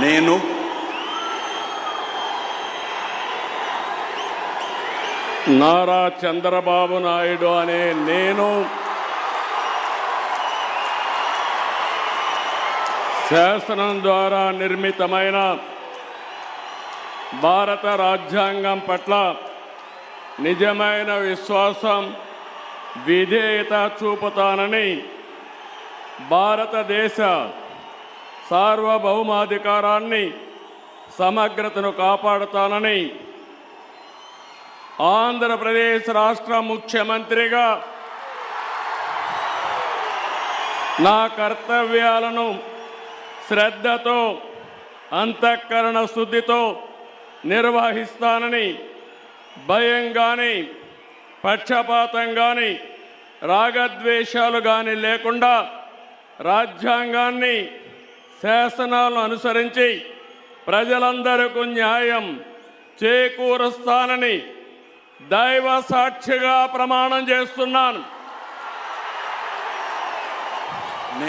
నేను నారా చంద్రబాబు నాయుడు అనే నేను శాసనం ద్వారా నిర్మితమైన భారత రాజ్యాంగం పట్ల నిజమైన విశ్వాసం, విధేయత చూపుతానని, భారతదేశ సార్వభౌమాధికారాన్ని, సమగ్రతను కాపాడుతానని, ఆంధ్రప్రదేశ్ రాష్ట్ర ముఖ్యమంత్రిగా నా కర్తవ్యాలను శ్రద్ధతో, అంతఃకరణ శుద్ధితో నిర్వహిస్తానని, భయం కానీ, పక్షపాతం కానీ, రాగద్వేషాలు కానీ లేకుండా రాజ్యాంగాన్ని, శాసనాలను అనుసరించి ప్రజలందరికీ న్యాయం చేకూరుస్తానని దైవ సాక్షిగా ప్రమాణం చేస్తున్నాను.